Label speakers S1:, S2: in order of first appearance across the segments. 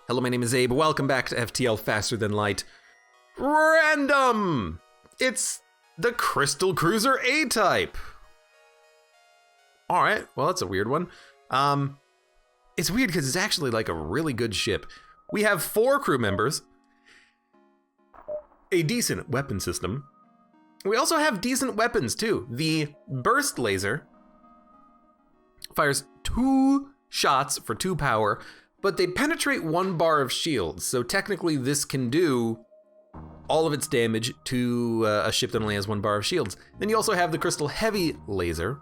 S1: Hello, my name is Abe. Welcome back to FTL Faster Than Light. Random! It's the Crystal Cruiser A-Type. Alright, well that's a weird one. It's weird because it's actually like a really good ship. We have 4 crew members, a decent weapon system. We also have decent weapons too. The burst laser fires 2 shots for 2 power, but they penetrate 1 bar of shields. So technically this can do all of its damage to a ship that only has 1 bar of shields. Then you also have the crystal heavy laser,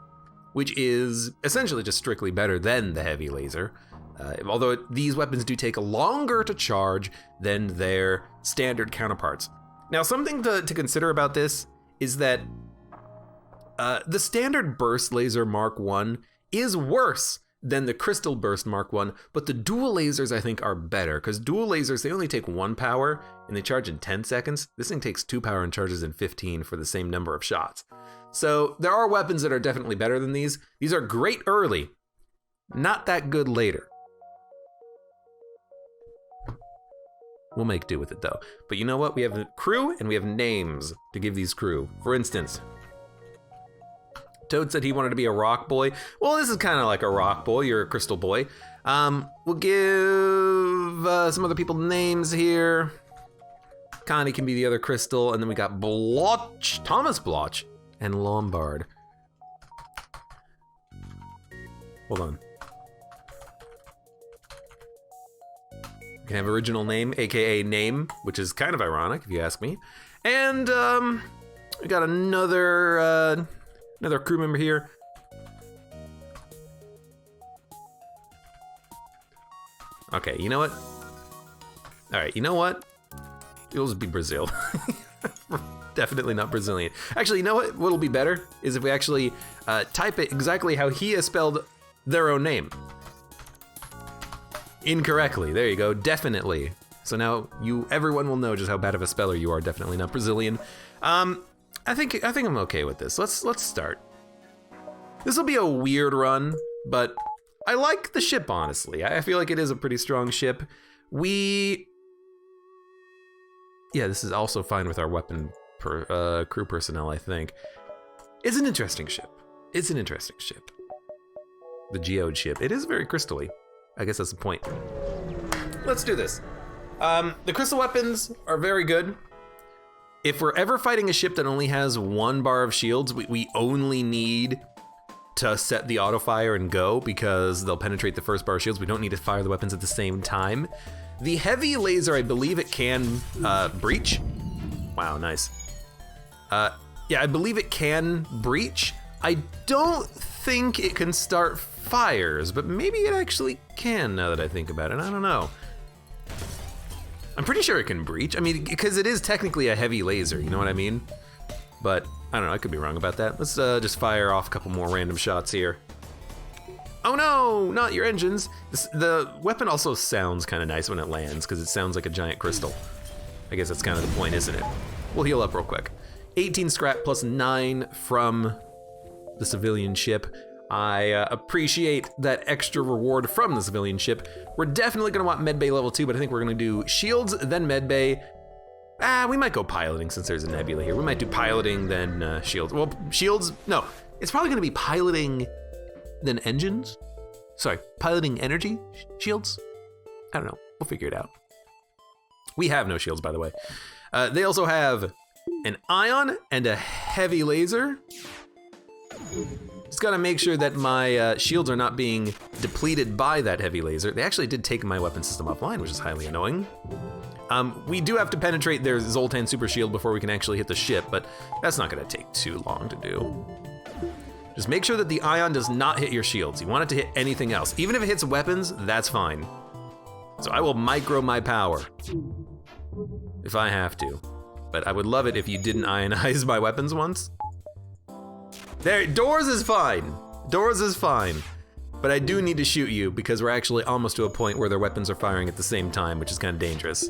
S1: which is essentially just strictly better than the heavy laser. Although these weapons do take longer to charge than their standard counterparts. Now, something to consider about this is that the standard burst laser Mark 1 is worse than the crystal burst Mark 1, but the dual lasers I think are better, because dual lasers, they only take 1 power and they charge in 10 seconds. This thing takes 2 power and charges in 15 for the same number of shots. So there are weapons that are definitely better than these. These are great early, not that good later. We'll make do with it though. But you know what? We have a crew and we have names to give these crew. For instance, Toad said he wanted to be a rock boy. Well, this is kind of like a rock boy. You're a crystal boy. We'll give some other people names here. Connie can be the other crystal. And then we got Bloch, Thomas Bloch, and Lombard. Hold on. We can have original name, AKA name, which is kind of ironic if you ask me. And we got another crew member here. Okay, you know what? All right, you know what? It'll just be Brazil. Definitely not Brazilian. Actually, you know what? What'll be better is if we actually type it exactly how he has spelled their own name. Incorrectly. There you go. Definitely. So now everyone will know just how bad of a speller you are. Definitely not Brazilian. I think I'm okay with this. Let's start. This will be a weird run, but I like the ship, honestly. I feel like it is a pretty strong ship. Yeah, this is also fine with our weapon crew personnel, I think. It's an interesting ship. The geode ship. It is very crystally. I guess that's the point. Let's do this. The crystal weapons are very good. If we're ever fighting a ship that only has 1 bar of shields, we only need to set the auto fire and go because they'll penetrate the first bar of shields. We don't need to fire the weapons at the same time. The heavy laser, I believe it can breach. Wow, nice. Yeah, I believe it can breach. I don't think it can start fires, but maybe it actually can now that I think about it. I don't know. I'm pretty sure it can breach. I mean, because it is technically a heavy laser, you know what I mean? But I don't know, I could be wrong about that. Let's just fire off a couple more random shots here. Oh no, not your engines. The weapon also sounds kind of nice when it lands because it sounds like a giant crystal. I guess that's kind of the point, isn't it? We'll heal up real quick. 18 scrap plus 9 from the civilian ship. I appreciate that extra reward from the civilian ship. We're definitely gonna want medbay level 2, but I think we're gonna do shields, then medbay. We might go piloting since there's a nebula here. We might do piloting, then shields. Well, shields, no. It's probably gonna be piloting, then engines. Sorry, piloting energy shields? I don't know, we'll figure it out. We have no shields, by the way. They also have an ion and a heavy laser. Just gotta make sure that my shields are not being depleted by that heavy laser. They actually did take my weapon system offline, which is highly annoying. We do have to penetrate their Zoltan super shield before we can actually hit the ship, but that's not gonna take too long to do. Just make sure that the ion does not hit your shields. You want it to hit anything else. Even if it hits weapons, that's fine. So I will micro my power if I have to. But I would love it if you didn't ionize my weapons once. There, doors is fine. Doors is fine. But I do need to shoot you because we're actually almost to a point where their weapons are firing at the same time, which is kind of dangerous.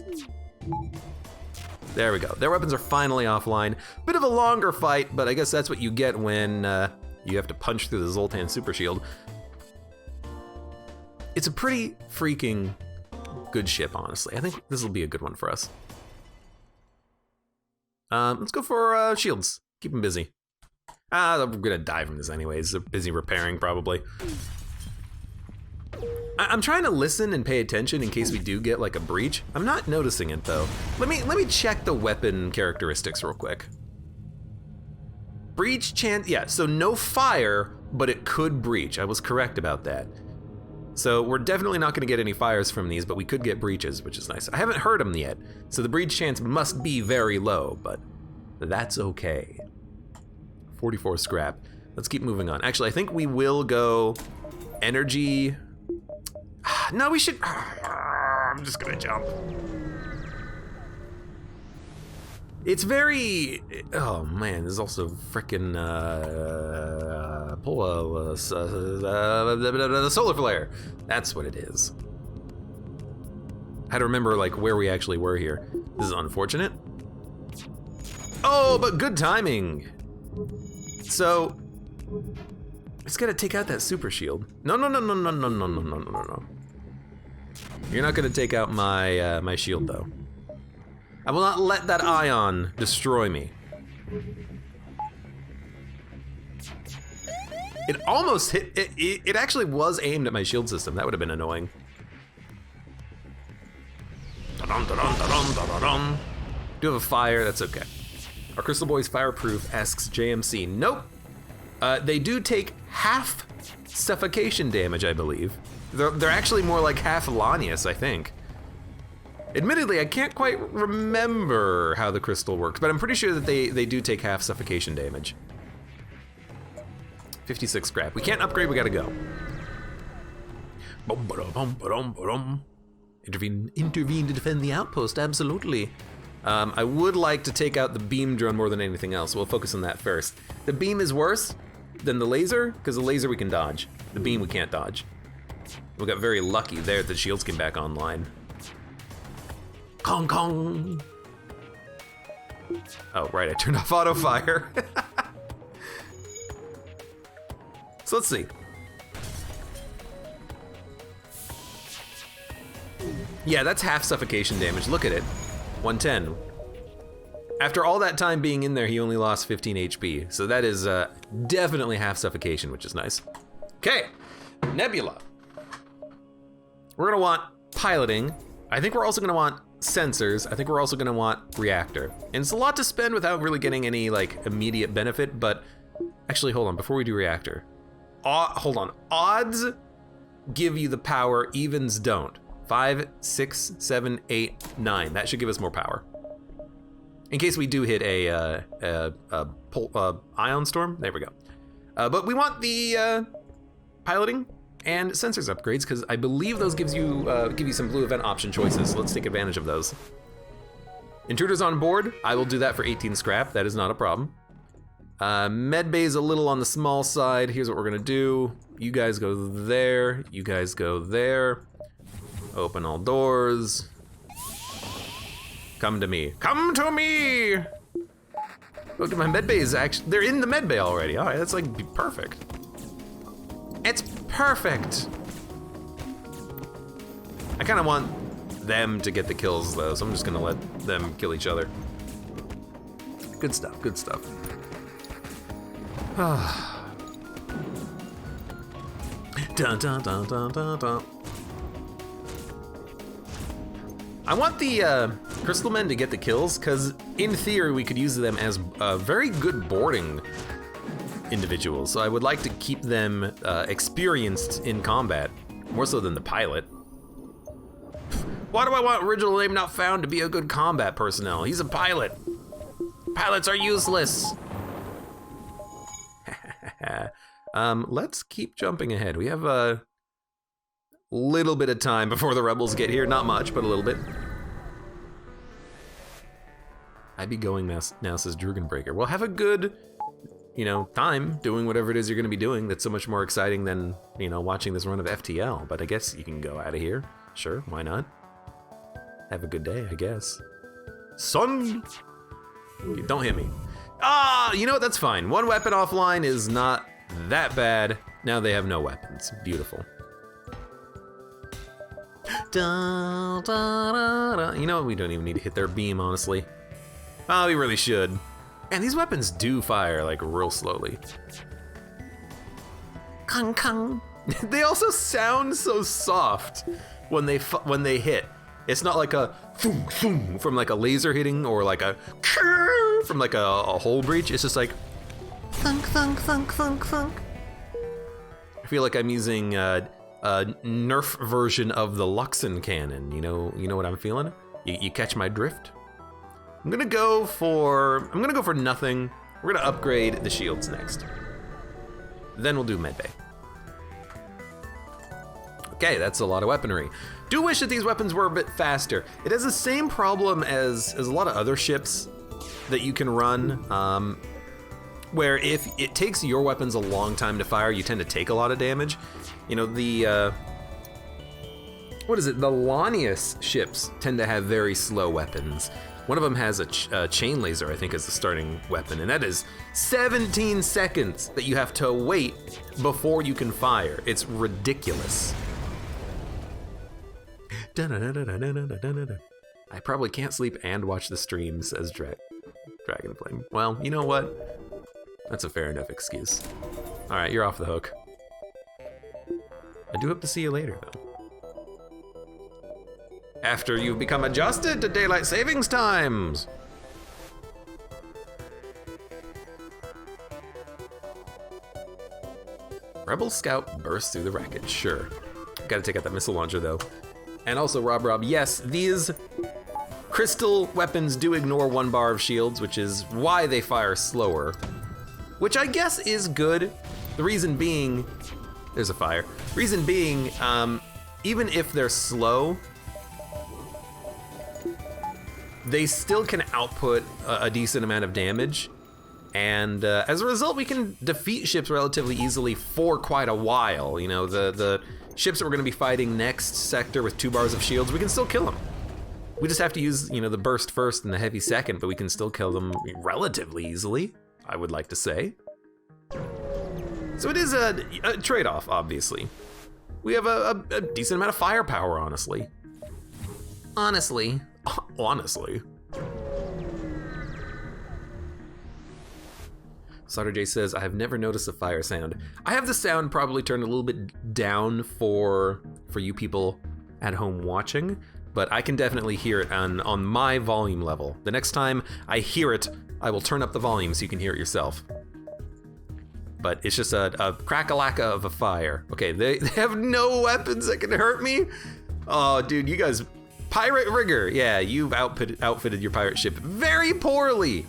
S1: There we go. Their weapons are finally offline. Bit of a longer fight, but I guess that's what you get when you have to punch through the Zoltan super shield. It's a pretty freaking good ship, honestly. I think this will be a good one for us. Let's go for shields. Keep them busy. We're gonna die from this anyways. They're busy repairing, probably. I'm trying to listen and pay attention in case we do get like a breach. I'm not noticing it though. Let me check the weapon characteristics real quick. Breach chance, yeah, so no fire, but it could breach. I was correct about that. So we're definitely not gonna get any fires from these, but we could get breaches, which is nice. I haven't heard them yet, so the breach chance must be very low, but that's okay. 44 scrap. Let's keep moving on. Actually, I think we will go energy. No, we should, I'm just gonna jump. It's very, oh man, there's also frickin' the solar flare. That's what it is. I had to remember like where we actually were here. This is unfortunate. Oh, but good timing. So, it's gonna take out that super shield. No. You're not gonna take out my my shield though. I will not let that ion destroy me. It almost hit, it actually was aimed at my shield system. That would have been annoying. Do have a fire, that's okay. Are Crystal Boys fireproof, asks JMC. Nope. They do take half suffocation damage, I believe. They're actually more like half Lanius, I think. Admittedly, I can't quite remember how the crystal works, but I'm pretty sure that they do take half suffocation damage. 56 scrap. We can't upgrade, we gotta go. Intervene to defend the outpost, absolutely. I would like to take out the beam drone more than anything else. We'll focus on that first. The beam is worse than the laser, because the laser we can dodge. The beam we can't dodge. We got very lucky there that the shields came back online. Kong Kong. Oh, right, I turned off auto fire. So let's see. Yeah, that's half suffocation damage. Look at it. 110. After all that time being in there, he only lost 15 HP. So that is definitely half suffocation, which is nice. Okay, Nebula. We're gonna want piloting. I think we're also gonna want sensors. I think we're also gonna want reactor. And it's a lot to spend without really getting any like immediate benefit, but actually hold on, before we do reactor. Hold on, odds give you the power, evens don't. 5, 6, 7, 8, 9. That should give us more power. In case we do hit a ion storm, there we go. But we want the piloting and sensors upgrades because I believe those give you some blue event option choices. So let's take advantage of those. Intruders on board. I will do that for 18 scrap. That is not a problem. Med bay is a little on the small side. Here's what we're gonna do. You guys go there. You guys go there. Open all doors. Come to me. Come to me! Look at my med bay is actually, they're in the med bay already. All right, that's like perfect. It's perfect. I kind of want them to get the kills though, so I'm just gonna let them kill each other. Good stuff, good stuff. Dun, dun, dun, dun, dun, dun. I want the crystal men to get the kills, because in theory we could use them as very good boarding individuals. So I would like to keep them experienced in combat, more so than the pilot. Why do I want original name not found to be a good combat personnel? He's a pilot. Pilots are useless. Let's keep jumping ahead. We have a little bit of time before the rebels get here. Not much, but a little bit. I'd be going now, says Drugenbreaker. Well, have a good, time doing whatever it is you're gonna be doing. That's so much more exciting than, watching this run of FTL. But I guess you can go out of here. Sure, why not? Have a good day, I guess. Son! Don't hit me. You know what, that's fine. One weapon offline is not that bad. Now they have no weapons. Beautiful. Da, da, da, da. You know what? We don't even need to hit their beam, honestly. Oh, we really should. And these weapons do fire, like, real slowly. Kung kung. They also sound so soft when they hit. It's not like a thum, thum from like a laser hitting or like a from like a hole breach. It's just like thunk, thunk, thunk, thunk, thunk. I feel like I'm using a Nerf version of the Luxon cannon. You know what I'm feeling? You catch my drift? I'm gonna go for nothing. We're gonna upgrade the shields next. Then we'll do medbay. Okay, that's a lot of weaponry. Do wish that these weapons were a bit faster. It has the same problem as a lot of other ships that you can run, where if it takes your weapons a long time to fire, you tend to take a lot of damage. You know, the Lanius ships tend to have very slow weapons. One of them has a chain laser, I think, as the starting weapon, and that is 17 seconds that you have to wait before you can fire. It's ridiculous. I probably can't sleep and watch the streams as Dragonflame. Well, you know what? That's a fair enough excuse. All right, you're off the hook. I do hope to see you later, though. After you've become adjusted to daylight savings times. Rebel Scout bursts through the wreckage, sure. Gotta take out that missile launcher, though. And also, Rob, yes, these crystal weapons do ignore 1 bar of shields, which is why they fire slower. Which I guess is good. The reason being, there's a fire. Reason being, even if they're slow, they still can output a decent amount of damage. And as a result, we can defeat ships relatively easily for quite a while. You know, the ships that we're gonna be fighting next sector with 2 bars of shields, we can still kill them. We just have to use, you know, the burst first and the heavy second, but we can still kill them relatively easily, I would like to say. So it is a trade-off, obviously. We have a decent amount of firepower, honestly. Honestly. Sauter J says, I have never noticed a fire sound. I have the sound probably turned a little bit down for you people at home watching, but I can definitely hear it on my volume level. The next time I hear it, I will turn up the volume so you can hear it yourself. But it's just a crack-a-lacka of a fire. Okay, they have no weapons that can hurt me. Oh, dude, you guys, Pirate Rigger. Yeah, you've outfitted your pirate ship very poorly.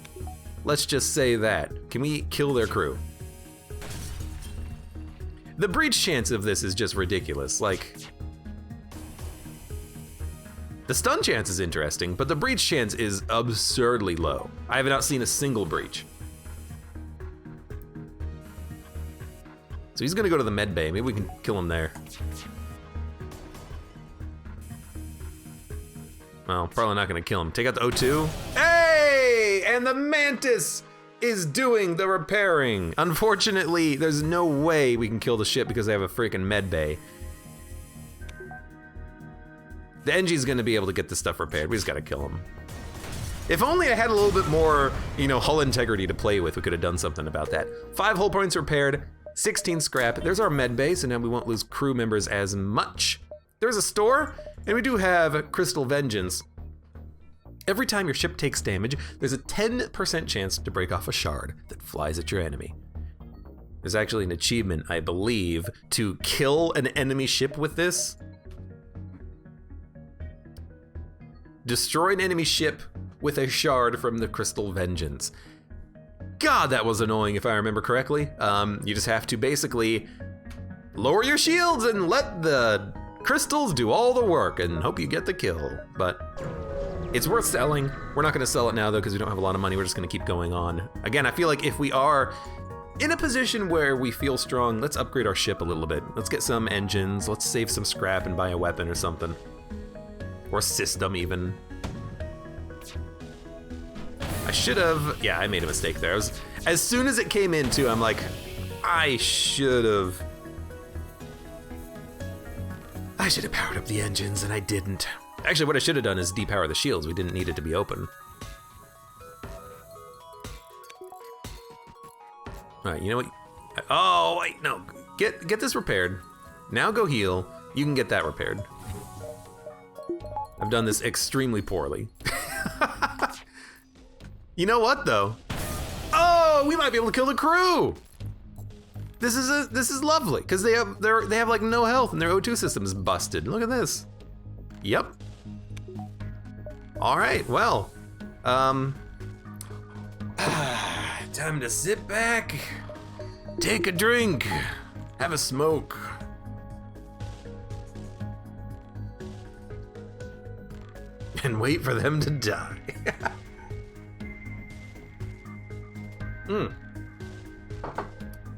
S1: Let's just say that. Can we kill their crew? The breach chance of this is just ridiculous. Like, the stun chance is interesting, but the breach chance is absurdly low. I have not seen a single breach. So he's gonna go to the med bay. Maybe we can kill him there. Well, probably not gonna kill him. Take out the O2. Hey! And the Mantis is doing the repairing. Unfortunately, there's no way we can kill the ship because they have a freaking med bay. The NG's gonna be able to get this stuff repaired. We just gotta kill him. If only I had a little bit more, you know, hull integrity to play with, we could have done something about that. 5 hull points repaired, 16 scrap. There's our med bay, so now we won't lose crew members as much. There's a store, and we do have Crystal Vengeance. Every time your ship takes damage, there's a 10% chance to break off a shard that flies at your enemy. There's actually an achievement, I believe, to kill an enemy ship with this. Destroy an enemy ship with a shard from the Crystal Vengeance. God, that was annoying if I remember correctly. You just have to basically lower your shields and let the crystals do all the work and hope you get the kill. But it's worth selling. We're not gonna sell it now though because we don't have a lot of money. We're just gonna keep going on. Again, I feel like if we are in a position where we feel strong, let's upgrade our ship a little bit. Let's get some engines, let's save some scrap and buy a weapon or something. Or a system even. I should have, yeah, I made a mistake there. As soon as it came in too, I'm like, I should have. I should have powered up the engines, and I didn't. Actually, what I should have done is depower the shields. We didn't need it to be open. All right, you know what? Oh, wait, no. Get this repaired. Now go heal. You can get that repaired. I've done this extremely poorly. You know what, though? Oh, we might be able to kill the crew. This is lovely because they have like no health and their O2 system is busted. Look at this. Yep. All right. Well, time to sit back, take a drink, have a smoke. And wait for them to die.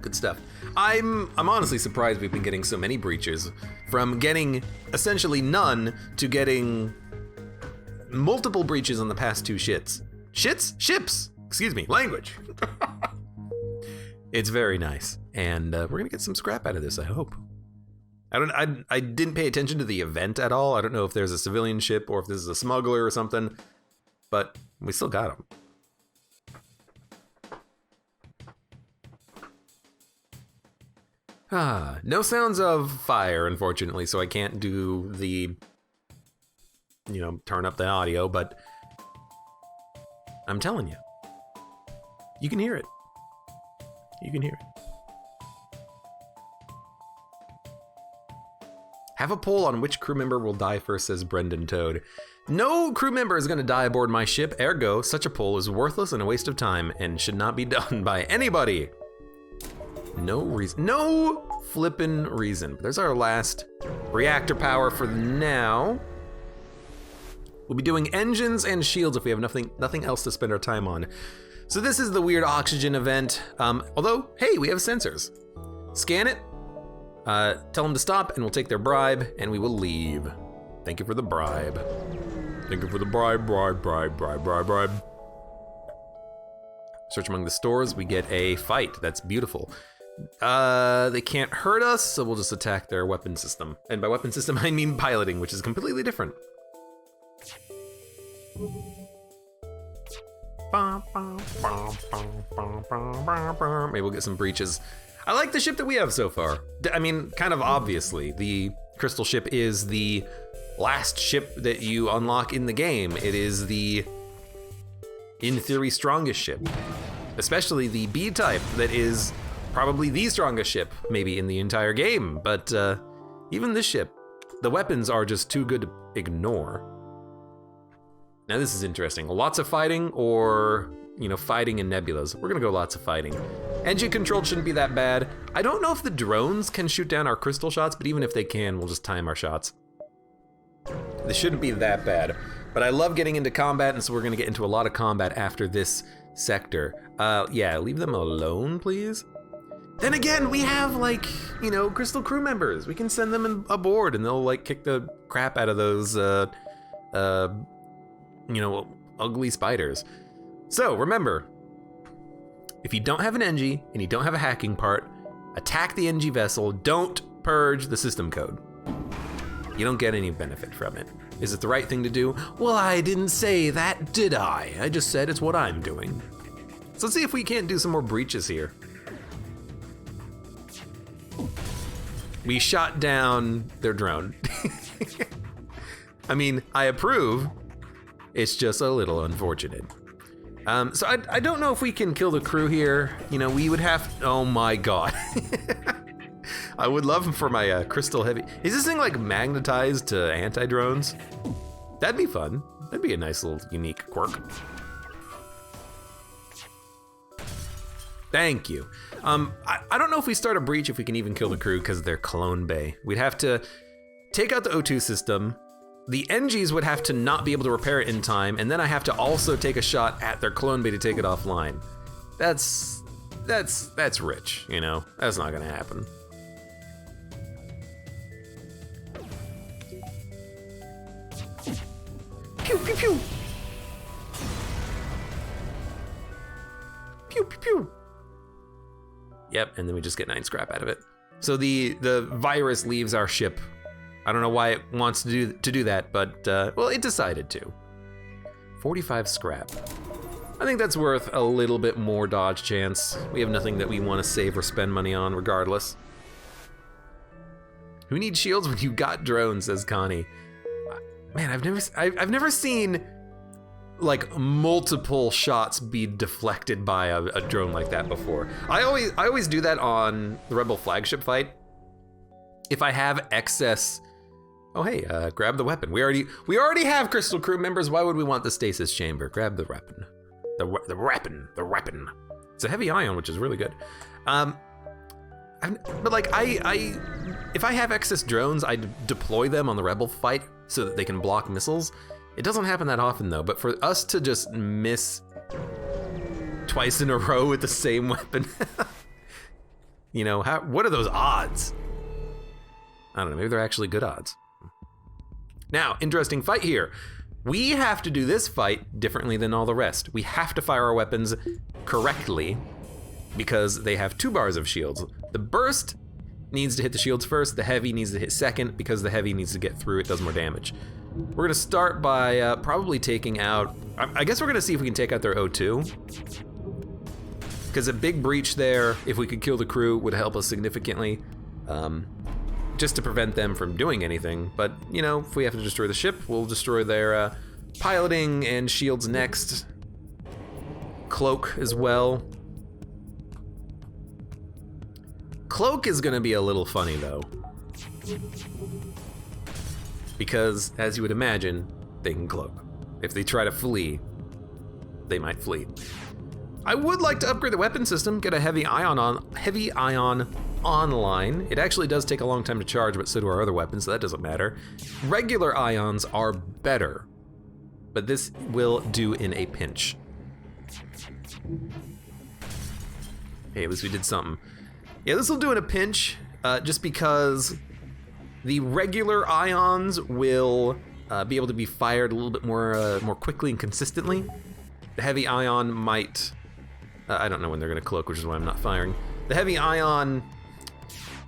S1: Good stuff. I'm honestly surprised we've been getting so many breaches, from getting essentially none to getting multiple breaches on the past two ships. Excuse me, language. It's very nice, and we're gonna get some scrap out of this, I hope. I didn't pay attention to the event at all. I don't know if there's a civilian ship or if this is a smuggler or something, but we still got him. No sounds of fire, unfortunately, so I can't do the, turn up the audio, but I'm telling you, you can hear it. You can hear it. Have a poll on which crew member will die first, says Brendan Toad. No crew member is going to die aboard my ship, ergo, such a poll is worthless and a waste of time and should not be done by anybody. No reason. No flippin' reason. There's our last reactor power for now. We'll be doing engines and shields if we have nothing else to spend our time on. So this is the weird oxygen event. Although, hey, we have sensors. Scan it. Tell them to stop and we'll take their bribe and we will leave. Thank you for the bribe. Thank you for the bribe. Search among the stores, we get a fight. That's beautiful. They can't hurt us, so we'll just attack their weapon system. And by weapon system, I mean piloting, which is completely different. Maybe we'll get some breaches. I like the ship that we have so far. I mean, kind of obviously, the crystal ship is the last ship that you unlock in the game. It is the, in theory, strongest ship. Especially the B type that is probably the strongest ship, maybe in the entire game. But even this ship, the weapons are just too good to ignore. Now this is interesting. Lots of fighting or, fighting in nebulas. We're gonna go lots of fighting. Engine control shouldn't be that bad. I don't know if the drones can shoot down our crystal shots, but even if they can, we'll just time our shots. This shouldn't be that bad. But I love getting into combat, and so we're gonna get into a lot of combat after this sector. Yeah, leave them alone, please. Then again, we have crystal crew members. We can send them aboard and they'll kick the crap out of those, ugly spiders. So remember, if you don't have an NG and you don't have a hacking part, attack the NG vessel, don't purge the system code. You don't get any benefit from it. Is it the right thing to do? Well, I didn't say that, did I? I just said it's what I'm doing. So let's see if we can't do some more breaches here. We shot down their drone. I mean, I approve. It's just a little unfortunate. So I don't know if we can kill the crew here. We would have, oh my God. I would love for my crystal heavy. Is this thing magnetized to anti-drones? That'd be fun. That'd be a nice little unique quirk. Thank you. I don't know if we start a breach if we can even kill the crew because of their clone bay. We'd have to take out the O2 system. The NGs would have to not be able to repair it in time, and then I have to also take a shot at their clone bay to take it offline. That's rich, That's not gonna happen. Pew pew pew. Pew pew pew. Yep, and then we just get 9 scrap out of it. So the virus leaves our ship I don't know why it wants to do that, but, well, it decided to. 45 scrap. I think that's worth a little bit more dodge chance. We have nothing that we want to save or spend money on regardless. Who needs shields when you got drones, says Connie. Man, I've never seen like multiple shots be deflected by a drone like that before. I always do that on the Rebel flagship fight. If I have excess, oh hey, grab the weapon. We already have Crystal crew members. Why would we want the stasis chamber? Grab the weapon. The weapon. It's a heavy ion, which is really good. But like if I have excess drones, I deploy them on the Rebel fight so that they can block missiles. It doesn't happen that often though, but for us to just miss twice in a row with the same weapon, you know, what are those odds? I don't know, maybe they're actually good odds. Now, interesting fight here. We have to do this fight differently than all the rest. We have to fire our weapons correctly because they have 2 bars of shields. The burst needs to hit the shields first, the heavy needs to hit second because the heavy needs to get through, it does more damage. We're gonna start by probably taking out, I guess we're gonna see if we can take out their O2. Because a big breach there, if we could kill the crew, would help us significantly. Just to prevent them from doing anything. But, you know, if we have to destroy the ship, we'll destroy their piloting and shields next. Cloak as well. Cloak is gonna be a little funny though. Because, as you would imagine, they can cloak. If they try to flee, they might flee. I would like to upgrade the weapon system, get a heavy ion online. It actually does take a long time to charge, but so do our other weapons, so that doesn't matter. Regular ions are better, but this will do in a pinch. Hey, at least we did something. Yeah, this will do in a pinch, just because the regular ions will be able to be fired a little bit more quickly and consistently. The heavy ion might, I don't know when they're gonna cloak, which is why I'm not firing. The heavy ion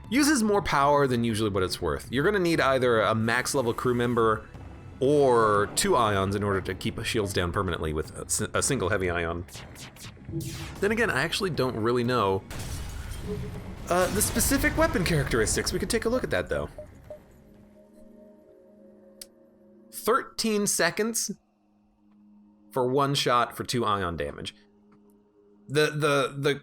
S1: uses more power than usually what it's worth. You're gonna need either a max level crew member or 2 ions in order to keep shields down permanently with a single heavy ion. Then again, I actually don't really know the specific weapon characteristics. We could take a look at that though. 13 seconds for 1 shot for 2 ion damage. The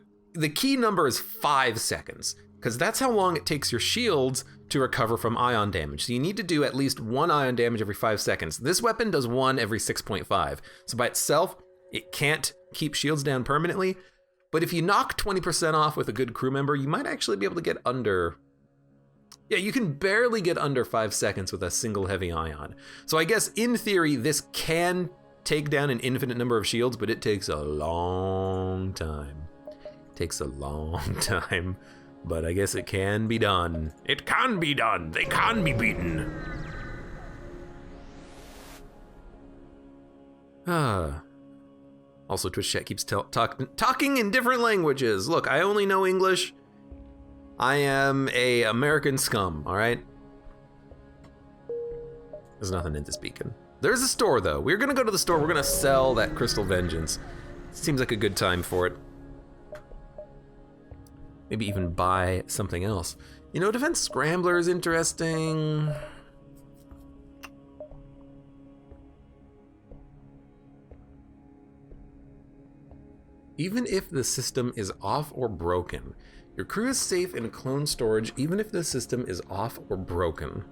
S1: key number is 5 seconds, because that's how long it takes your shields to recover from ion damage. So you need to do at least 1 ion damage every 5 seconds. This weapon does 1 every 6.5. So by itself, it can't keep shields down permanently, but if you knock 20% off with a good crew member, you might actually be able to get under, yeah, you can barely get under 5 seconds with a single heavy ion. So I guess in theory, this can take down an infinite number of shields, but it takes a long time. It takes a long time, but I guess it can be done. It can be done. They can be beaten. Also, Twitch chat keeps talking in different languages. Look, I only know English. I am a American scum, all right? There's nothing into speaking. There's a store though. We're gonna go to the store. We're gonna sell that Crystal Vengeance. Seems like a good time for it. Maybe even buy something else. You know, Defense Scrambler is interesting. Even if the system is off or broken, your crew is safe in clone storage even if the system is off or broken.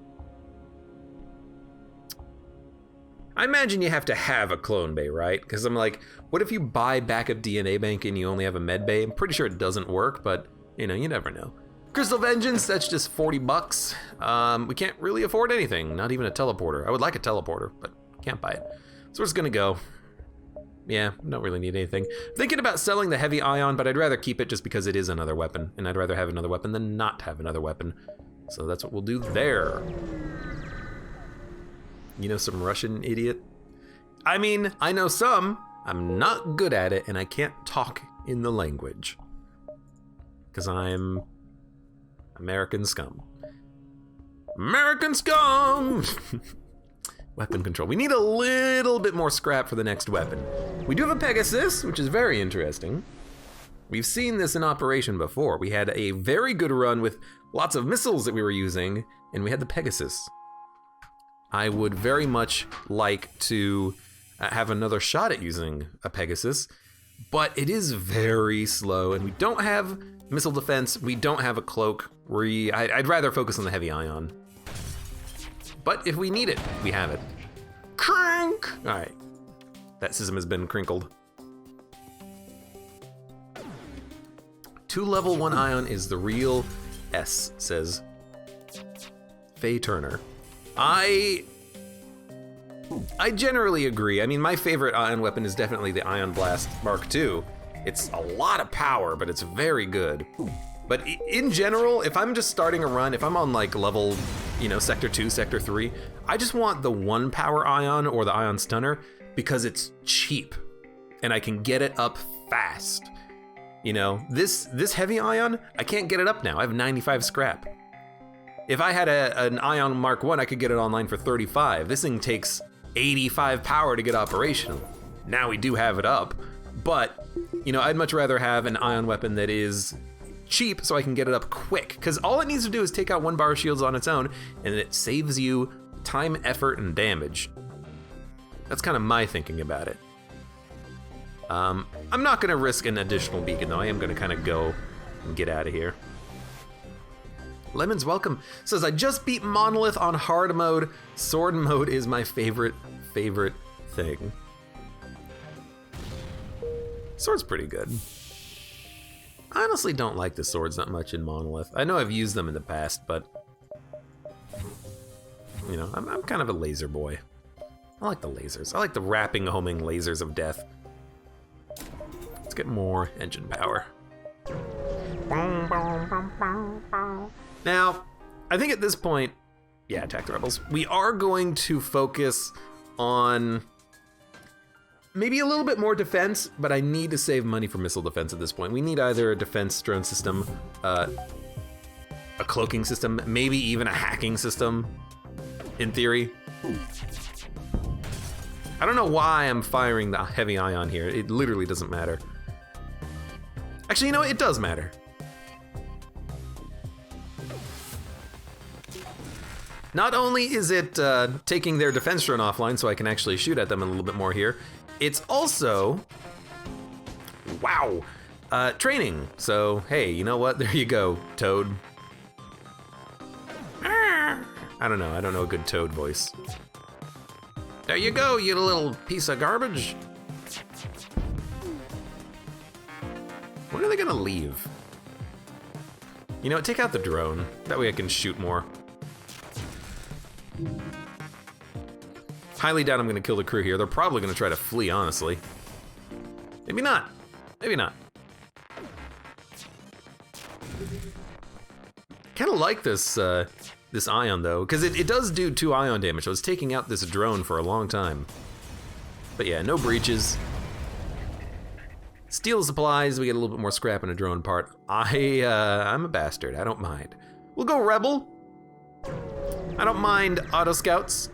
S1: I imagine you have to have a clone bay, right? Because I'm like, what if you buy backup DNA bank and you only have a med bay? I'm pretty sure it doesn't work, but you know, you never know. Crystal Vengeance, that's just 40 bucks. We can't really afford anything, not even a teleporter. I would like a teleporter, but can't buy it. So we're just gonna go. Yeah, don't really need anything. Thinking about selling the heavy ion, but I'd rather keep it just because it is another weapon, and I'd rather have another weapon than not have another weapon. So that's what we'll do there. You know some Russian idiot? I mean, I know some. I'm not good at it, and I can't talk in the language. Because I'm American scum. American scum! Weapon control. We need a little bit more scrap for the next weapon. We do have a Pegasus, which is very interesting. We've seen this in operation before. We had a very good run with lots of missiles that we were using, and we had the Pegasus. I would very much like to have another shot at using a Pegasus, but it is very slow, and we don't have missile defense, we don't have a cloak. I'd rather focus on the heavy ion. But if we need it, we have it. Crank! All right, that system has been crinkled. 2 level 1 ion is the real S, says Faye Turner. I generally agree. I mean, my favorite ion weapon is definitely the Ion Blast Mark II. It's a lot of power, but it's very good. But in general, if I'm just starting a run, if I'm on like level, Sector 2, Sector 3, I just want the 1 power ion or the Ion Stunner because it's cheap and I can get it up fast. This heavy ion, I can't get it up now. I have 95 scrap. If I had an Ion Mark 1, I could get it online for 35. This thing takes 85 power to get operational. Now we do have it up, but I'd much rather have an ion weapon that is cheap so I can get it up quick, because all it needs to do is take out 1 bar shields on its own, and it saves you time, effort, and damage. That's kind of my thinking about it. I'm not gonna risk an additional beacon though. I am gonna kind of go and get out of here. Lemons Welcome says, I just beat Monolith on hard mode. Sword mode is my favorite thing. Sword's pretty good. I honestly don't like the swords that much in Monolith. I know I've used them in the past, but I'm kind of a laser boy. I like the lasers. I like the wrapping, homing lasers of death. Let's get more engine power. Now, I think at this point, yeah, attack the rebels. We are going to focus on maybe a little bit more defense, but I need to save money for missile defense at this point. We need either a defense drone system, a cloaking system, maybe even a hacking system, in theory. I don't know why I'm firing the heavy ion here. It literally doesn't matter. Actually, it does matter. Not only is it taking their defense drone offline so I can actually shoot at them a little bit more here, it's also, wow, training. So, hey, you know what? There you go, Toad. I don't know a good Toad voice. There you go, you little piece of garbage. When are they gonna leave? Take out the drone. That way I can shoot more. Highly doubt I'm gonna kill the crew here. They're probably gonna try to flee, honestly. Maybe not. Maybe not. Kinda like this this ion though, because it does do 2 ion damage. I was taking out this drone for a long time. But yeah, no breaches. Steal supplies, we get a little bit more scrap in a drone part. I'm a bastard, I don't mind. We'll go Rebel. I don't mind auto scouts.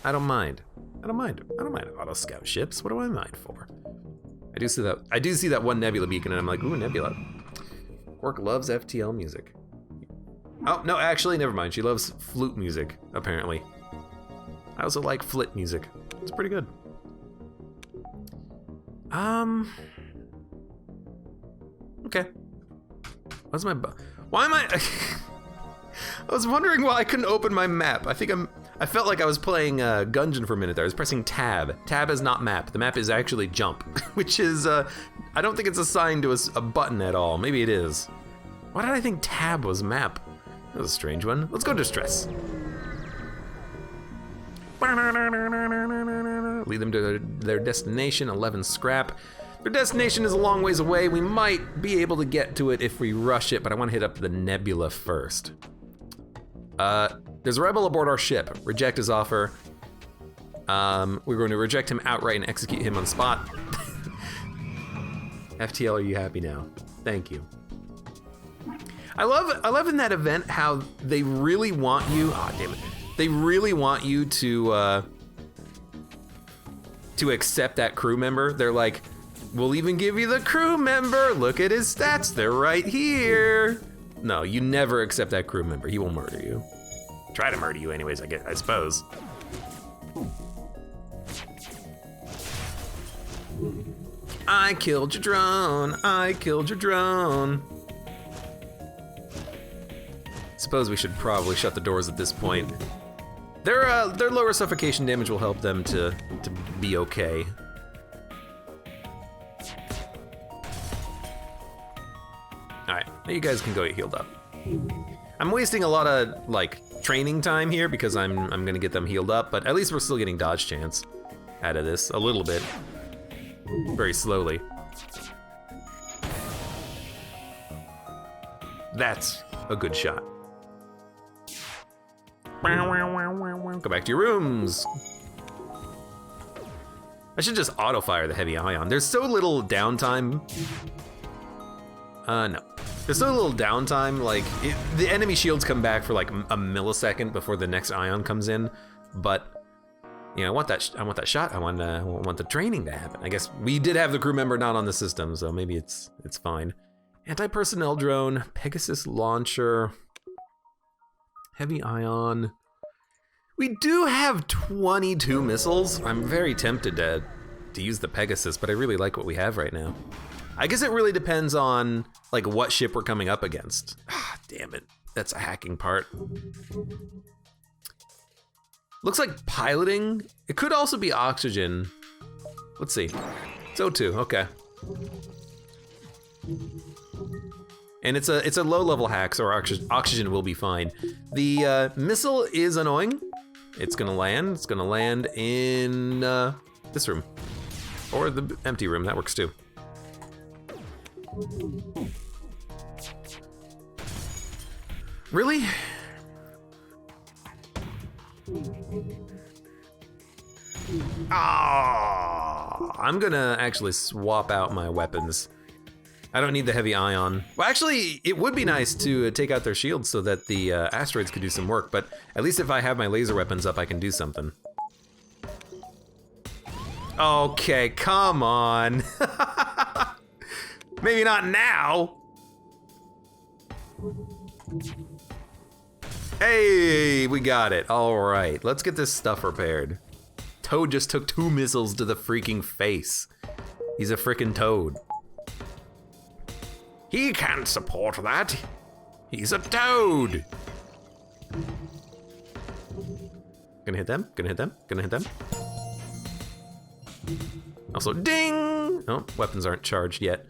S1: I don't mind auto scout ships. What do I mind for? I do see that 1 Nebula beacon and I'm like, ooh, Nebula. Orc loves FTL music. Oh, no, actually, never mind. She loves flute music, apparently. I also like flit music. It's pretty good. Okay. What's my why am I I was wondering why I couldn't open my map. I felt like I was playing Gungeon for a minute there. I was pressing tab. Tab is not map. The map is actually jump, which is, I don't think it's assigned to a button at all. Maybe it is. Why did I think tab was map? That was a strange one. Let's go distress. Lead them to their destination, 11 scrap. Their destination is a long ways away. We might be able to get to it if we rush it, but I want to hit up the Nebula first. There's a rebel aboard our ship. Reject his offer. We're going to reject him outright and execute him on the spot. FTL, are you happy now? Thank you. I love in that event how they really want you. Ah, damn it! They really want you to accept that crew member. They're like, we'll even give you the crew member. Look at his stats. They're right here. No, you never accept that crew member. He will murder you. Try to murder you anyways, I suppose. I killed your drone. I killed your drone. Suppose we should probably shut the doors at this point. Their lower suffocation damage will help them to be okay. All right, now you guys can go get healed up. I'm wasting a lot of like training time here because I'm gonna get them healed up, but at least we're still getting dodge chance out of this a little bit, very slowly. That's a good shot. Go back to your rooms. I should just auto fire the heavy ion. There's so little downtime. No. There's so little downtime, like, the enemy shields come back for like a millisecond before the next ion comes in, but, you know, I want that shot, I want the training to happen. I guess we did have the crew member not on the system, so maybe it's fine. Anti-personnel drone, Pegasus launcher, heavy ion. We do have 22 missiles. I'm very tempted to use the Pegasus, but I really like what we have right now. I guess it really depends on like what ship we're coming up against. Ah, damn it. That's a hacking part. Looks like piloting. It could also be oxygen. Let's see. It's O2, okay. And it's a low level hack, so our oxygen will be fine. The missile is annoying. It's gonna land in this room. Or the empty room, that works too. Really? Ah, I'm gonna actually swap out my weapons. I don't need the heavy ion. Well, actually, it would be nice to take out their shields so that the asteroids could do some work, but at least if I have my laser weapons up, I can do something. Okay, come on. Maybe not now. Hey, we got it. All right, let's get this stuff repaired. Toad just took 2 missiles to the freaking face. He's a freaking toad. He can't support that. He's a toad. Gonna hit them, gonna hit them, gonna hit them. Also, ding! Oh, weapons aren't charged yet.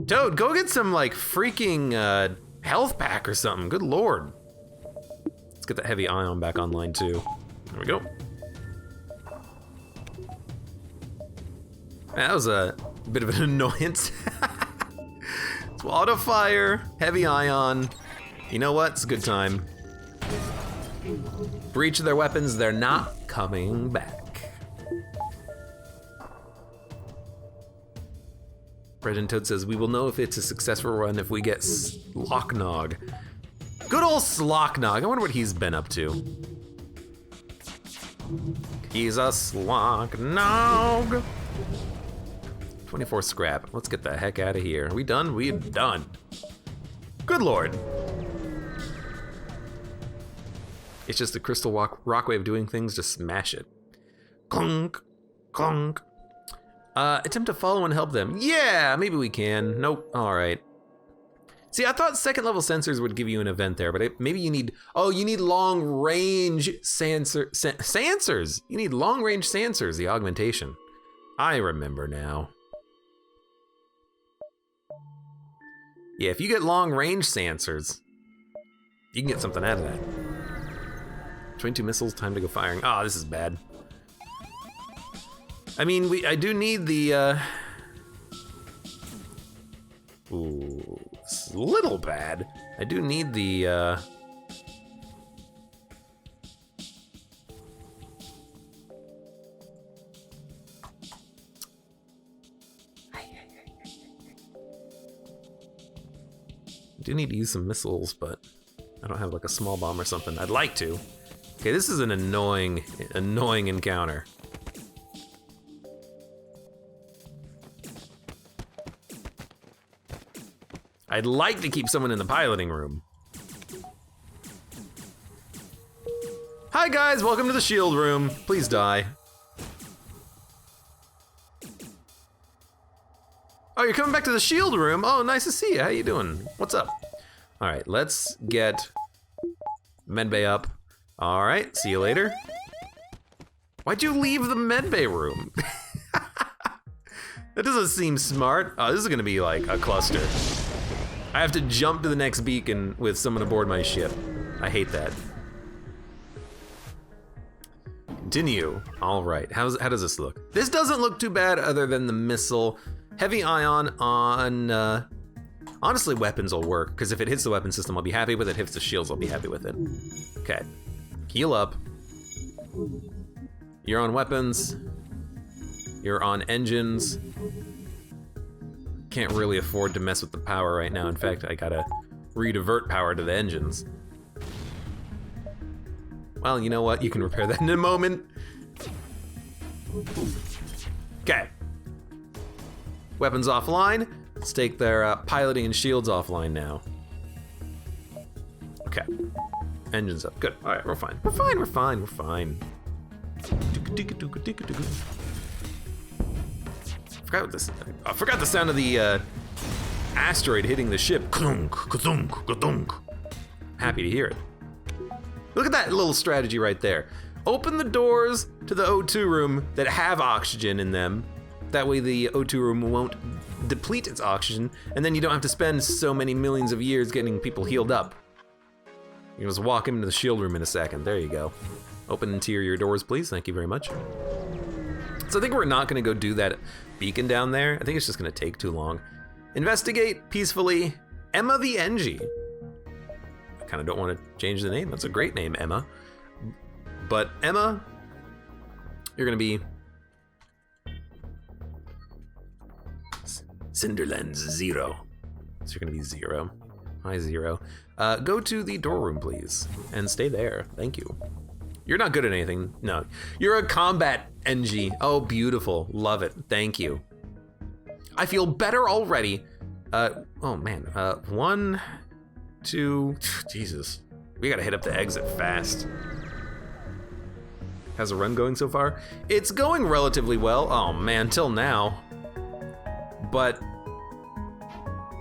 S1: Toad, go get some like freaking health pack or something, good lord. Let's get that heavy ion back online too. There we go. That was a bit of an annoyance. So auto fire, heavy ion. You know what? It's a good time. For each of their weapons, they're not coming back. President Toad says, we will know if it's a successful run if we get Slocknog. Good old Slocknog. I wonder what he's been up to. He's a Slocknog. 24 scrap. Let's get the heck out of here. Are we done? We're done. Good lord. It's just the crystal rock way of doing things. Just smash it. Clunk, clunk. Attempt to follow and help them. Yeah, maybe we can. Nope. All right. See, I thought second level sensors would give you an event there, but maybe you need. Oh, you need long range sensors. You need long range sensors. The augmentation. I remember now. Yeah, if you get long range sensors, you can get something out of that. 22 missiles, time to go firing. Ah, this is bad. I mean, I do need the, ooh, it's a little bad. I do need the, do need to use some missiles, but I don't have like a small bomb or something. I'd like to. Okay, this is an annoying encounter. I'd like to keep someone in the piloting room. Hi guys, welcome to the shield room. Please die. Oh, you're coming back to the shield room? Oh, nice to see you. How you doing? What's up? All right, let's get medbay up. All right, see you later. Why'd you leave the medbay room? That doesn't seem smart. Oh, this is gonna be like a cluster. I have to jump to the next beacon with someone aboard my ship. I hate that. Continue. All right, how does this look? This doesn't look too bad other than the missile. Heavy ion on, honestly, weapons will work, because if it hits the weapon system, I'll be happy with it. If it hits the shields, I'll be happy with it. Okay, heal up. You're on weapons. You're on engines. Can't really afford to mess with the power right now. In fact, I gotta redivert power to the engines. Well, you know what? You can repair that in a moment. Okay. Weapons offline. Let's take their piloting and shields offline now. Okay. Engines up. Good. All right, we're fine. We're fine. We're fine. We're fine. I forgot the sound of the asteroid hitting the ship. Happy to hear it. Look at that little strategy right there. Open the doors to the O2 room that have oxygen in them. That way the O2 room won't deplete its oxygen, and then you don't have to spend so many millions of years getting people healed up. You just walk into the shield room in a second. There you go. Open interior doors, please. Thank you very much. So I think we're not gonna go do that beacon down there. I think it's just gonna take too long. Investigate peacefully. Emma the NG. I kinda don't wanna change the name. That's a great name, Emma. But Emma, you're gonna be Cinderlands 0. So you're gonna be 0. Hi, 0. Go to the door room, please, and stay there. Thank you. You're not good at anything. No, you're a combat NG. Oh, beautiful. Love it. Thank you. I feel better already. Oh man. 1, 2. Jesus. We gotta hit up the exit fast. How's the run going so far? It's going relatively well. Oh man, till now. But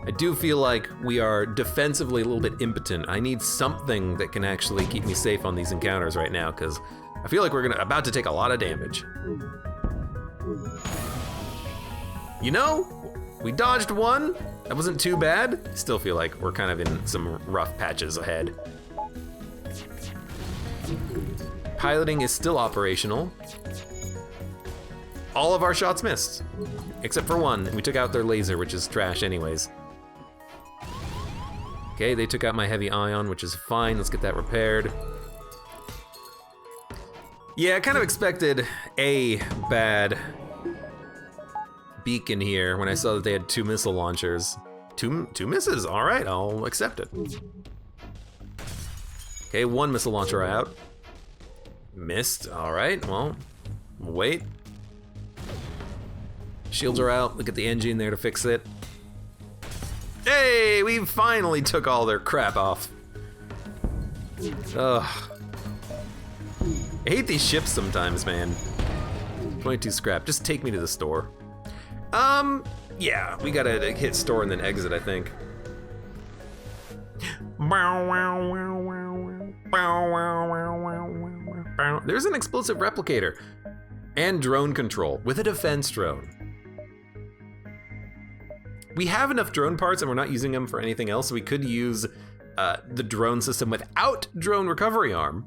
S1: I do feel like we are defensively a little bit impotent. I need something that can actually keep me safe on these encounters right now, because I feel like we're about to take a lot of damage. You know, we dodged one. That wasn't too bad. Still feel like we're kind of in some rough patches ahead. Piloting is still operational. All of our shots missed, except for one. We took out their laser, which is trash anyways. Okay, they took out my heavy ion, which is fine. Let's get that repaired. Yeah, I kind of expected a bad beacon here when I saw that they had 2 missile launchers. Two misses, all right, I'll accept it. Okay, 1 missile launcher out. Missed, all right, well, wait. Shields are out, look at the engine there to fix it. Hey, we finally took all their crap off. Ugh. I hate these ships sometimes, man. 22 scrap, just take me to the store. Yeah, we gotta hit store and then exit, I think. There's an explosive replicator and drone control with a defense drone. We have enough drone parts and we're not using them for anything else, so we could use the drone system without drone recovery arm.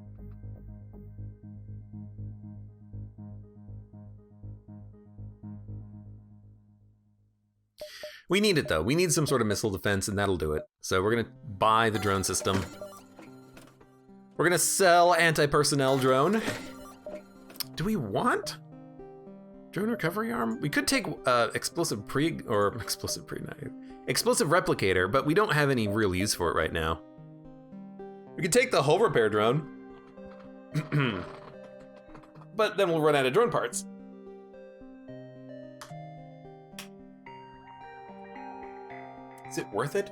S1: We need it though. We need some sort of missile defense and that'll do it. So we're gonna buy the drone system. We're gonna sell anti-personnel drone. Do we want? Drone recovery arm? We could take explosive replicator, but we don't have any real use for it right now. We could take the hull repair drone, but then we'll run out of drone parts. Is it worth it?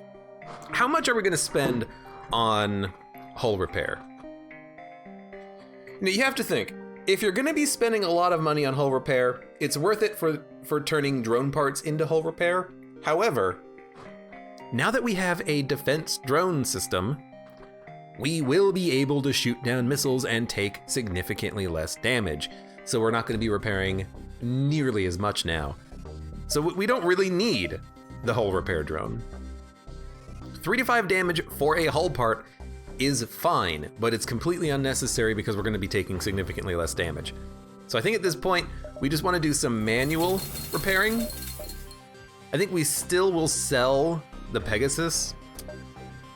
S1: How much are we gonna spend on hull repair? Now you have to think, if you're gonna be spending a lot of money on hull repair, it's worth it for turning drone parts into hull repair. However, now that we have a defense drone system, we will be able to shoot down missiles and take significantly less damage. So we're not gonna be repairing nearly as much now. So we don't really need the hull repair drone. 3 to 5 damage for a hull part is fine, but it's completely unnecessary because we're gonna be taking significantly less damage. So I think at this point, we just wanna do some manual repairing. I think we still will sell the Pegasus.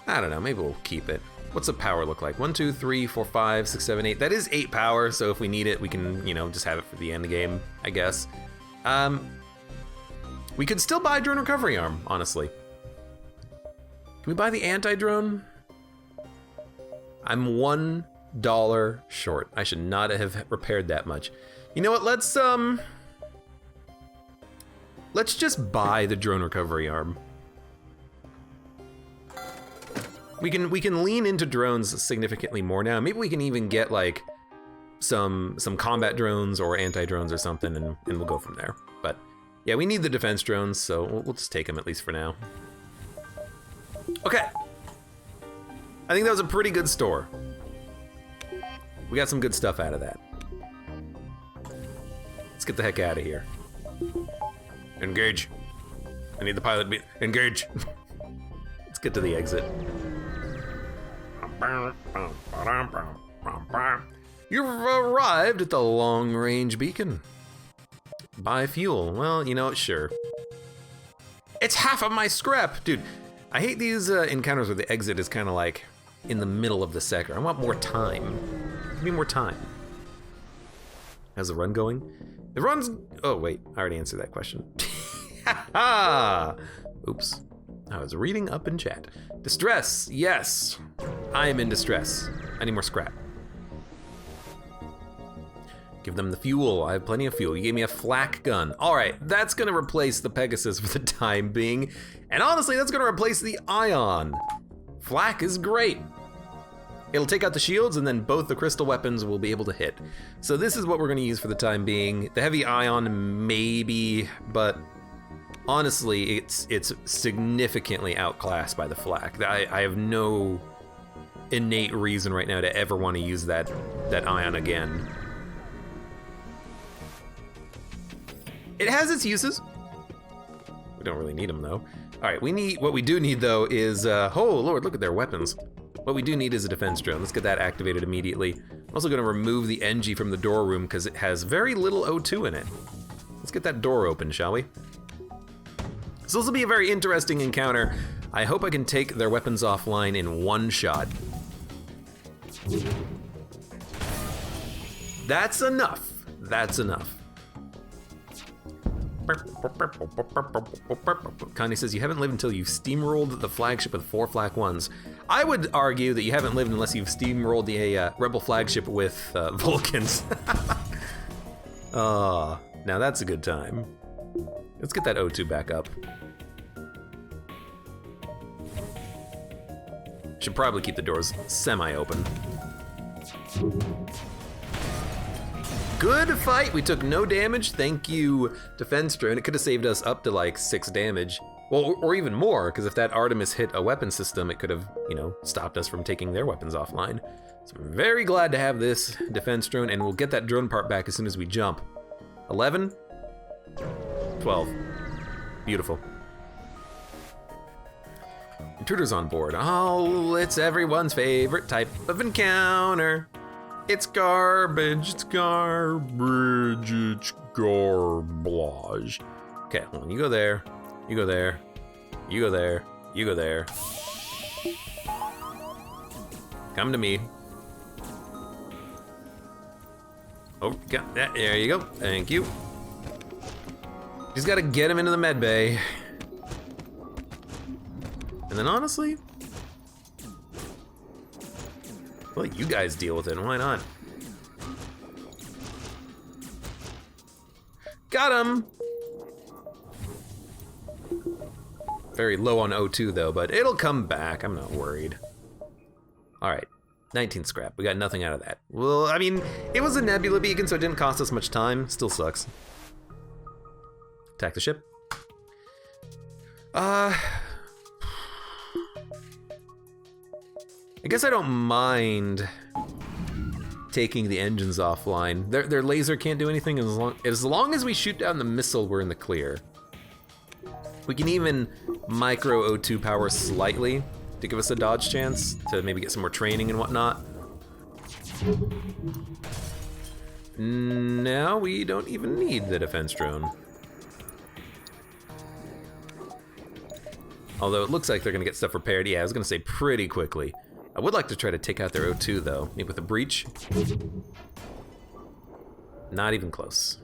S1: I don't know, maybe we'll keep it. What's the power look like? 1, 2, 3, 4, 5, 6, 7, 8. That is 8 power, so if we need it, we can, just have it for the end game, I guess. We could still buy drone recovery arm, honestly. Can we buy the anti-drone? I'm $1 short. I should not have repaired that much. You know what, let's just buy the drone recovery arm. We can lean into drones significantly more now. Maybe we can even get like some combat drones or anti-drones or something, and we'll go from there. But yeah, we need the defense drones, so we'll just take them at least for now. Okay. I think that was a pretty good store. We got some good stuff out of that. Let's get the heck out of here. Engage. I need the pilot to be engage. Let's get to the exit. You've arrived at the long-range beacon. Buy fuel. Well, sure. It's half of my scrap. Dude, I hate these encounters where the exit is kind of like in the middle of the sector. I want more time. Give me more time. How's the run going? The run's... Oh, wait. I already answered that question. Oops. I was reading up in chat. Distress. Yes. I am in distress. I need more scrap. Give them the fuel. I have plenty of fuel. You gave me a flak gun. All right, that's gonna replace the Pegasus for the time being. And honestly, that's gonna replace the Ion. Flak is great. It'll take out the shields and then both the crystal weapons will be able to hit. So this is what we're gonna use for the time being. The heavy Ion maybe, but honestly, it's significantly outclassed by the flak. I have no innate reason right now to ever want to use that Ion again. It has its uses. We don't really need them though. All right, what we do need though is, oh Lord, look at their weapons. What we do need is a defense drone. Let's get that activated immediately. I'm also gonna remove the NG from the door room because it has very little O2 in it. Let's get that door open, shall we? So this will be a very interesting encounter. I hope I can take their weapons offline in one shot. That's enough. That's enough. Connie says, you haven't lived until you've steamrolled the flagship with 4 flak ones. I would argue that you haven't lived unless you've steamrolled the rebel flagship with Vulcans. Now that's a good time. Let's get that O2 back up. Should probably keep the doors semi-open. Good fight, we took no damage. Thank you, defense drone. It could have saved us up to like 6 damage. Well, or even more, because if that Artemis hit a weapon system, it could have, stopped us from taking their weapons offline. So I'm very glad to have this defense drone, and we'll get that drone part back as soon as we jump. 11, 12, beautiful. Intruder's on board. Oh, it's everyone's favorite type of encounter. It's garbage, it's garbage, it's garbage. Okay, hold on, you go there, you go there, you go there, you go there. Come to me. Oh, got that, there you go, thank you. Just gotta get him into the med bay. And then honestly, I'll let you guys deal with it, why not? Got him! Very low on O2 though, but it'll come back, I'm not worried. All right, 19 scrap, we got nothing out of that. Well, I mean, it was a nebula beacon, so it didn't cost us much time, still sucks. Attack the ship. I guess I don't mind taking the engines offline. Their laser can't do anything as long as we shoot down the missile, we're in the clear. We can even micro O2 power slightly to give us a dodge chance to maybe get some more training and whatnot. Now we don't even need the defense drone. Although it looks like they're gonna get stuff repaired. Yeah, I was gonna say pretty quickly. I would like to try to take out their O2 though, maybe with a breach. Not even close.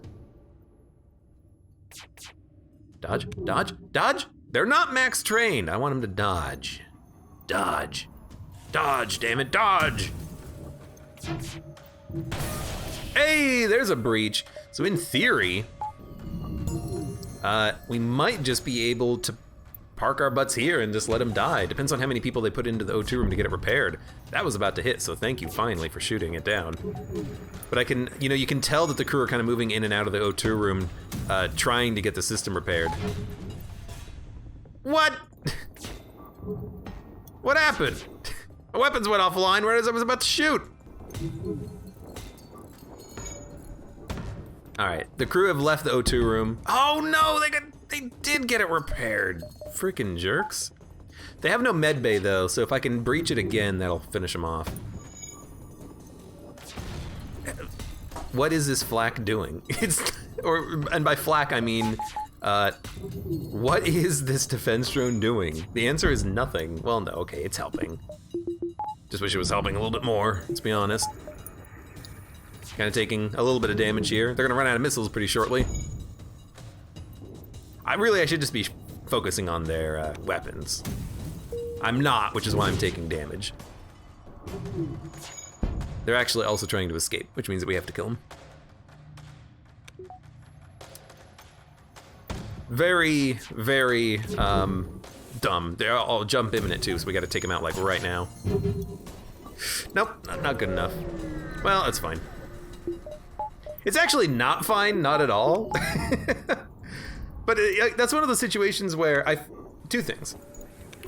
S1: Dodge, dodge, dodge! They're not max trained. I want them to dodge. Dodge. Dodge, damn it, dodge! Hey, there's a breach. So in theory, we might just be able to park our butts here and just let them die. Depends on how many people they put into the O2 room to get it repaired. That was about to hit, so thank you finally for shooting it down. But I can, you can tell that the crew are kind of moving in and out of the O2 room, trying to get the system repaired. What? What happened? My weapons went offline right as I was about to shoot. All right, the crew have left the O2 room. Oh no, they did get it repaired. Freaking jerks. They have no med bay though, so if I can breach it again, that'll finish them off. What is this flak doing? And by flak I mean, what is this defense drone doing? The answer is nothing. Well, no, okay, it's helping. Just wish it was helping a little bit more, let's be honest. Kind of taking a little bit of damage here. They're gonna run out of missiles pretty shortly. I should just be focusing on their weapons. I'm not, which is why I'm taking damage. They're actually also trying to escape, which means that we have to kill them. Very, very dumb. They're all jump imminent too, so we gotta take them out like right now. Nope, not good enough. Well, that's fine. It's actually not fine, not at all. But that's one of those situations where two things.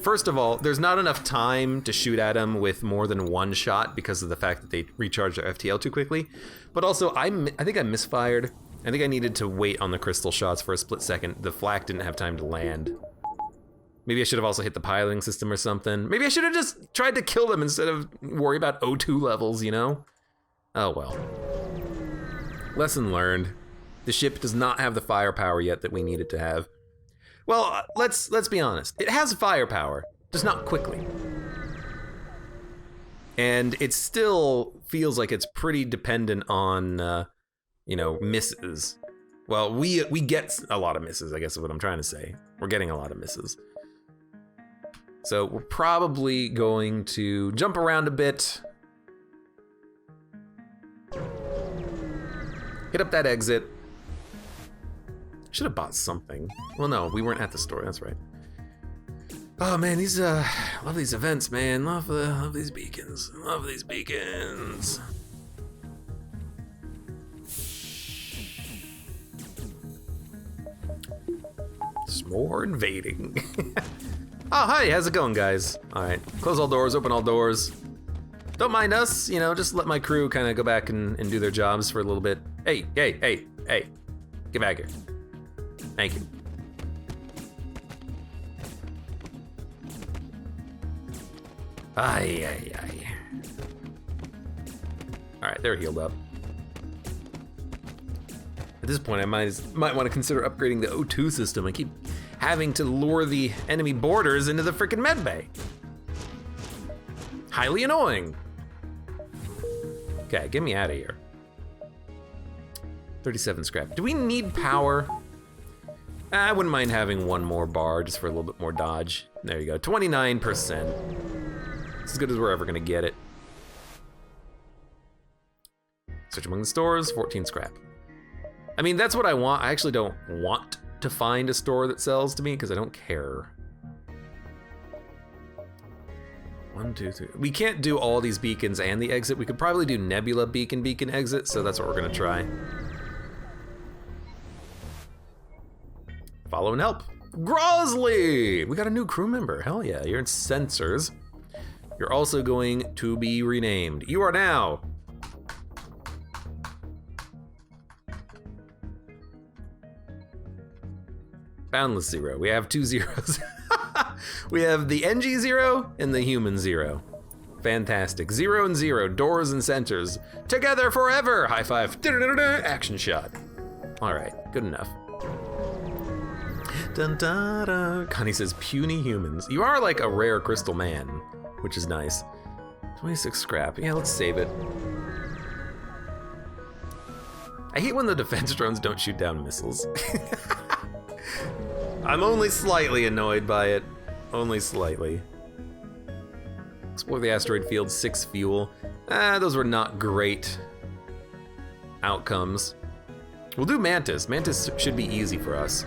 S1: First of all, there's not enough time to shoot at them with more than one shot because of the fact that they recharge their FTL too quickly. But also, I think I misfired. I think I needed to wait on the crystal shots for a split second. The flak didn't have time to land. Maybe I should have also hit the piloting system or something. Maybe I should have just tried to kill them instead of worry about O2 levels, you know? Oh well. Lesson learned. The ship does not have the firepower yet that we need it to have. Well, let's be honest. It has firepower, just not quickly. And it still feels like it's pretty dependent on, misses. Well, we get a lot of misses, I guess is what I'm trying to say. We're getting a lot of misses. So we're probably going to jump around a bit. Hit up that exit. Should have bought something. Well, no, we weren't at the store, that's right. Oh man, love these events, man. Love these beacons. Love these beacons. S'more invading. Oh, hi, how's it going, guys? All right, close all doors, open all doors. Don't mind us, just let my crew kind of go back and do their jobs for a little bit. Hey, get back here. Thank you. Aye. All right, they're healed up. At this point, I might want to consider upgrading the O2 system. I keep having to lure the enemy boarders into the frickin' medbay. Highly annoying. Okay, get me out of here. 37 scrap. Do we need power? I wouldn't mind having one more bar just for a little bit more dodge. There you go, 29%. It's as good as we're ever gonna get it. Search among the stores, 14 scrap. I mean, that's what I want. I actually don't want to find a store that sells to me because I don't care. 1, 2, 3. We can't do all these beacons and the exit. We could probably do Nebula beacon exit, so that's what we're gonna try. Follow and help. Grosley! We got a new crew member. Hell yeah, you're in sensors. You're also going to be renamed. You are now Boundless Zero. We have 2 zeros. We have the NG Zero and the Human Zero. Fantastic. 0 and 0, doors and sensors. Together forever! High five. Action shot. All right, good enough. Dun, da, da. Connie says, puny humans. You are like a rare crystal man, which is nice. 26 scrap. Yeah, let's save it. I hate when the defense drones don't shoot down missiles. I'm only slightly annoyed by it. Only slightly. Explore the asteroid field, 6 fuel. Those were not great outcomes. We'll do Mantis. Mantis should be easy for us.